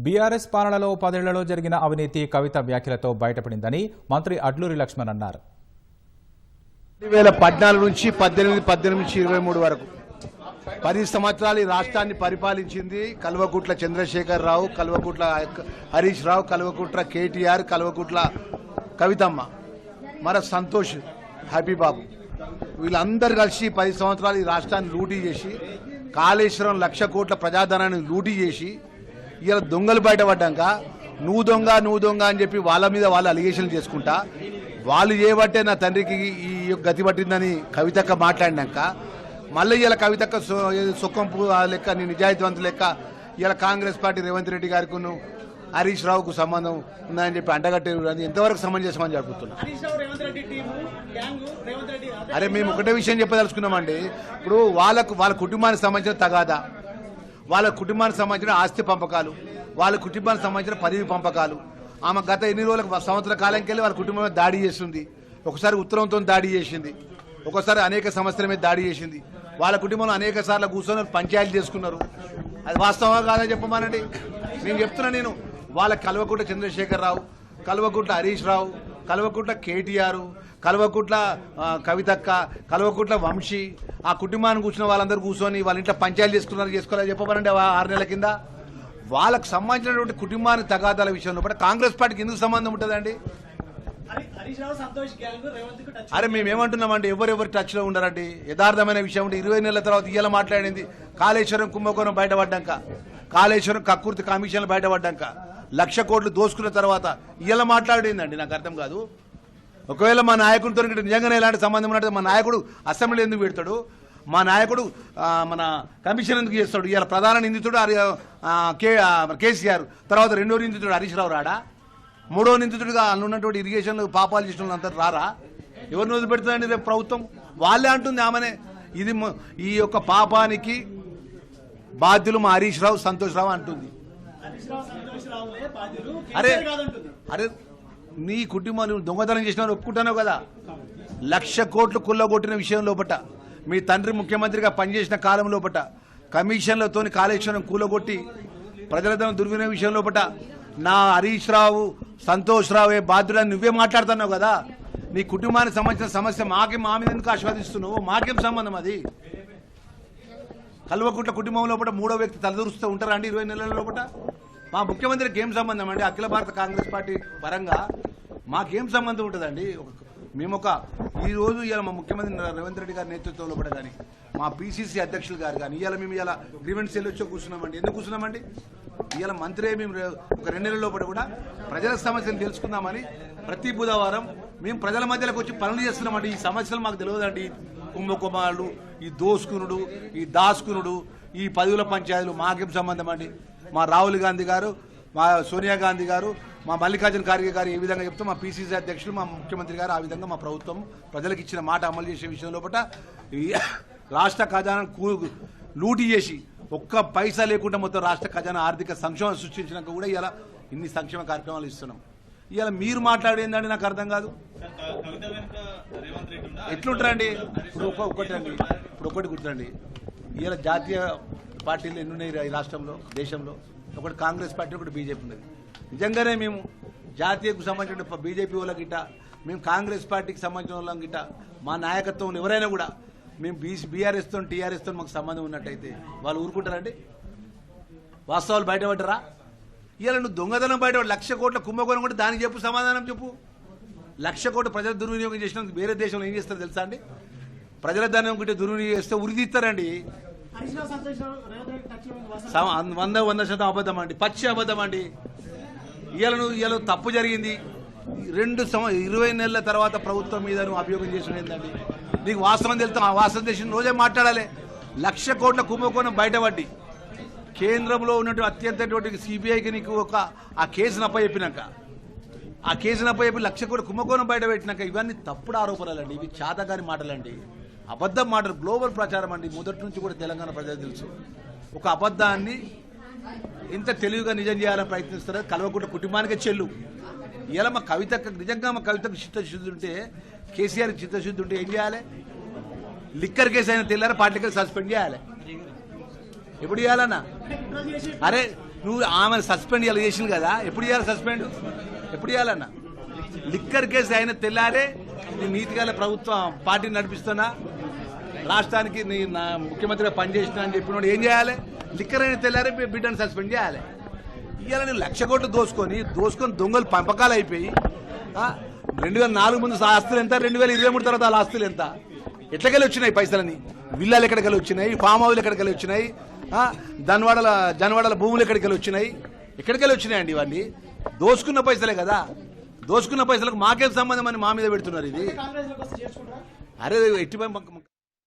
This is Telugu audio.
బీఆర్ఎస్ పాలనలో 10 ఏళ్లలో జరిగిన అవినీతి కవిత వ్యాఖ్యలతో బయటపడిందని మంత్రి అడ్లూరి లక్ష్మణ్ అన్నారు. 2014 నుంచి 18 నుంచి 23 వరకు 10 సంవత్సరాలు ఈ రాష్ట్రాన్ని పరిపాలించింది కల్వకుట్ల చంద్రశేఖరరావు, కల్వకుట్ల హరీష్ రావు, కల్వకుట్ల కేటీఆర్, కల్వకుట్ల కవితమ్మ, మన సంతోష్, హ్యాపీబాబు, వీళ్ళందరూ కలిసి 10 సంవత్సరాలు ఈ రాష్ట్రాన్ని లూటీ చేసి కాళేశ్వరం 1,00,000 కోట్ల ప్రజాధనాన్ని లూటీ చేసి ఇలా దొంగలు బయటపడ్డాక నువ్వు దొంగ అని చెప్పి వాళ్ళ మీద వాళ్ళు అలిగేషన్లు చేసుకుంటా వాళ్ళు చేయబట్టే నా తండ్రికి ఈ గతి పట్టిందని కవితక్క మాట్లాడినాక మళ్ళీ ఇలా కవితక్క సుఖంపు లెక్క నీ నిజాయితీవంతు లెక్క ఇలా కాంగ్రెస్ పార్టీ రేవంత్ రెడ్డి గారికి హరీష్ రావుకు సంబంధం ఉందని చెప్పి అంటగట్టేది ఎంతవరకు సమంజసమని జరుపుతున్నా. అరే మేము ఒకటే విషయం చెప్పదలుచుకున్నామండి. ఇప్పుడు వాళ్ళ కుటుంబానికి సంబంధించిన తగాదా, వాళ్ళ కుటుంబానికి సంబంధించిన ఆస్తి పంపకాలు, వాళ్ళ కుటుంబానికి సంబంధించిన పదవి పంపకాలు, ఆమె గత ఎన్ని రోజులకు సంవత్సర కాలంకి వెళ్ళి వాళ్ళ కుటుంబం మీద దాడి చేస్తుంది. ఒకసారి ఉత్తరంతో దాడి చేసింది, ఒకసారి అనేక సమస్యల మీద దాడి చేసింది. వాళ్ళ కుటుంబంలో అనేక సార్లు కూర్చొని పంచాయతీ చేసుకున్నారు. అది వాస్తవంగా కాదని చెప్పమానండి. నేను చెప్తున్నా, నేను వాళ్ళ కల్వకుట్ల చంద్రశేఖరరావు, కల్వకుట్ల హరీష్ రావు, కల్వకుట్ల కేటీఆర్, కల్వకుట్ల కవితక్క, కల్వకుట్ల వంశీ, ఆ కుటుంబాన్ని కూర్చున్న వాళ్ళందరూ కూర్చొని వాళ్ళ ఇంట్లో పంచాయతీ చేసుకోవాలని చెప్పమనండి. 6 నెలల కింద వాళ్ళకు సంబంధించినటువంటి కుటుంబానికి తగాదాల విషయంలో కూడా కాంగ్రెస్ పార్టీకి ఎందుకు సంబంధం ఉంటుందండి? అరే మేమేమంటున్నామండి, ఎవరెవరి టచ్ లో ఉండరండి. యథార్థమైన విషయం ఉంటే 20 నెలల తర్వాత ఇవాళ మాట్లాడింది కాళేశ్వరం కుంభకోణం బయటపడ్డాక, కాళేశ్వరం కక్కుర్తి కమిషన్లు బయటపడ్డాక, 1,00,000 కోట్లు దోసుకున్న తర్వాత ఇవాళ మాట్లాడిందండి. నాకు అర్థం కాదు. ఒకవేళ మా నాయకుడితో నిజంగానే ఎలాంటి సంబంధం ఉన్నట్టు మా నాయకుడు అసెంబ్లీ ఎందుకు పెడతాడు, మా నాయకుడు మన కమిషన్ ఎందుకు చేస్తాడు? ఇవాళ ప్రధాన నిందితుడు కేసీఆర్, తర్వాత 2వ నిందితుడు హరీష్ రావు రాడా? 3వ నిందితుడిగా ఉన్నటువంటి ఇరిగేషన్ పాపాలు చేసిన అంతా రారా? ఎవరిని వదిలిపెడుతుందండి రేపు ప్రభుత్వం? వాళ్ళే అంటుంది ఆమెనే. ఇది ఈ యొక్క పాపానికి బాధ్యులు మా హరీష్ రావు, సంతోష్ రావు అంటుంది. అరే నీ కుటుంబాన్ని దొంగతనం చేసిన ఒప్పుకుంటాను కదా. 1,00,000 కోట్లు కుల్లగొట్టిన విషయం లోపట, మీ తండ్రి ముఖ్యమంత్రిగా పనిచేసిన కాలం లోపట, కమిషన్లతో కాళేశ్వరం కూలగొట్టి ప్రజల దుర్వినియోగం విషయం లోపట నా హరీష్ రావు, సంతోష్ రావే బాధ్యులని నువ్వే మాట్లాడుతున్నావు కదా. నీ కుటుంబానికి సంబంధించిన సమస్య మా మీద ఎందుకు ఆస్వాదిస్తున్నావు? మాకేం సంబంధం అది? కల్వకుట్ల కుటుంబం లోపల 3వ వ్యక్తి తలదూరుస్తూ ఉంటారా అండి 20 నెలల లోపల? మా ముఖ్యమంత్రికి ఏం సంబంధం అండి? అఖిల భారత కాంగ్రెస్ పార్టీ పరంగా మాకేం సంబంధం ఉంటుందండి? మేము ఈ రోజు ఇవాళ మా ముఖ్యమంత్రి రేవంత్ రెడ్డి గారి నేతృత్వంలో కూడా కానీ, మా పిసిసి అధ్యక్షులు గారు కానీ ఇవాళ మేము ఇలా గ్రీవెన్స్ సెల్ వచ్చి కూర్చున్నామండి. ఎందుకు కూర్చున్నామండి? ఇవాళ మంత్రి మేము ఒక 2 నెలల లోపల కూడా ప్రజల సమస్యలు తెలుసుకుందామని ప్రతి బుధవారం మేము ప్రజల మధ్యలోకి వచ్చి పనులు చేస్తున్నామండి. ఈ సమస్యలు మాకు తెలియదండి. కుంభకుమారులు, ఈ దోసుకునుడు, ఈ దాసుకునుడు, ఈ పదవుల పంచాయతీలు మాకేం సంబంధం అండి? మా రాహుల్ గాంధీ గారు, మా సోనియా గాంధీ గారు, మా మల్లికార్జున ఖార్గే గారు ఏ విధంగా చెప్తాం, మా పిసిసి అధ్యక్షులు, మా ముఖ్యమంత్రి గారు ఆ విధంగా మా ప్రభుత్వం ప్రజలకు ఇచ్చిన మాట అమలు చేసే విషయం లోపల ఈ రాష్ట్ర ఖజానాను లూటీ చేసి ఒక్క పైసా లేకుండా మొత్తం రాష్ట్ర ఖజానా ఆర్థిక సంక్షేమం సృష్టించినాక కూడా ఇలా ఇన్ని సంక్షేమ కార్యక్రమాలు ఇస్తున్నాం. ఇవాళ మీరు మాట్లాడేందండి నాకు అర్థం కాదు. ఎట్లుంటారండి? ఇప్పుడు ఒకటి గుర్తురండి, ఇవాళ జాతీయ పార్టీలు ఎన్ని ఉన్నాయి ఈ రాష్ట్రంలో, దేశంలో? ఒకటి కాంగ్రెస్ పార్టీ, ఒకటి బీజేపీ ఉన్నది. నిజంగానే మేము జాతీయకు సంబంధించిన బీజేపీ వాళ్ళ గిట్ట, మేము కాంగ్రెస్ పార్టీకి సంబంధించిన వాళ్ళ గిట్ట, మా నాయకత్వం ఎవరైనా కూడా మేము బీఆర్ఎస్తో టీఆర్ఎస్తో మాకు సంబంధం ఉన్నట్టయితే వాళ్ళు ఊరుకుంటారండి? వాస్తవాలు బయటపడ్డరా? ఇవాళ నువ్వు దొంగతనం బయటపడి 1,00,000 కోట్ల కుంభకోణం కూడా దానికి చెప్పు, సమాధానం చెప్పు. 1,00,000 కోట్ల ప్రజల దుర్వినియోగం చేసినందుకు వేరే దేశంలో ఏం చేస్తారో తెలుసా అండి? ప్రజల ధనం ఒకటి దుర్వినియోగం చేస్తే ఉరిదిస్తారండి. 100% అబద్ధం అండి, పచ్చి అబద్ధం అండి. ఇవాళ తప్పు జరిగింది. 20 నెలల తర్వాత ప్రభుత్వం మీద నువ్వు అభియోగం చేసిన ఏంటండి? నీకు వాస్తవం తెలుస్తాం, ఆ వాస్తవం తెలిసిన రోజే మాట్లాడాలి. 1,00,000 కోట్ల కుంభకోణం బయటపడి కేంద్రంలో ఉన్నటువంటి అత్యంత సిబిఐకి నీకు ఆ కేసును అప్పచెప్పినాక, ఆ కేసును అప్పచెప్పి 1,00,000 కోట్ల కుంభకోణం బయట పెట్టినాక ఇవన్నీ తప్పుడు ఆరోపణలండి. ఇవి చాతగాని మాటలండి, అబద్ధం మాటలు, గ్లోబల్ ప్రచారం అండి. మొదటి నుంచి కూడా తెలంగాణ ప్రజలకు తెలుసు. ఒక అబద్ధాన్ని ఎంత తెలివిగా నిజం చేయాలని ప్రయత్నిస్తారో కల్వకుట్ల కుటుంబానికే చెల్లు. ఇలా మా కవితకు నిజంగా మా కవితకు చిత్తశుద్ధి ఉంటే, కేసీఆర్ చిత్తశుద్ధి ఉంటే ఏం చేయాలి? లిక్కర్ కేసు అయినా తెల్లారా పార్టీకి సస్పెండ్ చేయాలి. ఎప్పుడు చేయాలన్నా? అరే నువ్వు ఆమెను సస్పెండ్ ఇలా చేసింది కదా, ఎప్పుడు చేయాలి సస్పెండ్? ఎప్పుడు చేయాలన్నా? లిక్కర్ కేసు అయిన తెల్లారే నీ నీతిగాల ప్రభుత్వం పార్టీని నడిపిస్తున్నా, రాష్ట్రానికి నీ నా ముఖ్యమంత్రిగా పనిచేసిన అని చెప్పినోడు ఏం చేయాలి? లిక్కర్ అయిన తెల్లారే బిడ్డను సస్పెండ్ చేయాలి. ఇవాళ నేను 1,00,000 కోట్లు దోసుకొని దొంగలు పంపకాలు అయిపోయి 2004 ముందు ఆస్తులు ఎంత, 2023 తర్వాత వాళ్ళ ఆస్తులు ఎంత, ఎట్లకెళ్ళి వచ్చినాయి పైసలని? విల్లాలు ఎక్కడికెళ్ళి వచ్చినాయి, ఫామ్ హౌస్లు ఎక్కడికెళ్ళి వచ్చినాయి, జనవాడల భూములు ఎక్కడికెళ్ళి వచ్చినాయి, ఎక్కడికెళ్ళి వచ్చినాయండి ఇవన్నీ? దోసుకున్న పైసలే కదా. దోసుకున్న పైసలకు మాకేం సంబంధం అని మా మీద పెడుతున్నారు ఇది. అరే ఎట్టి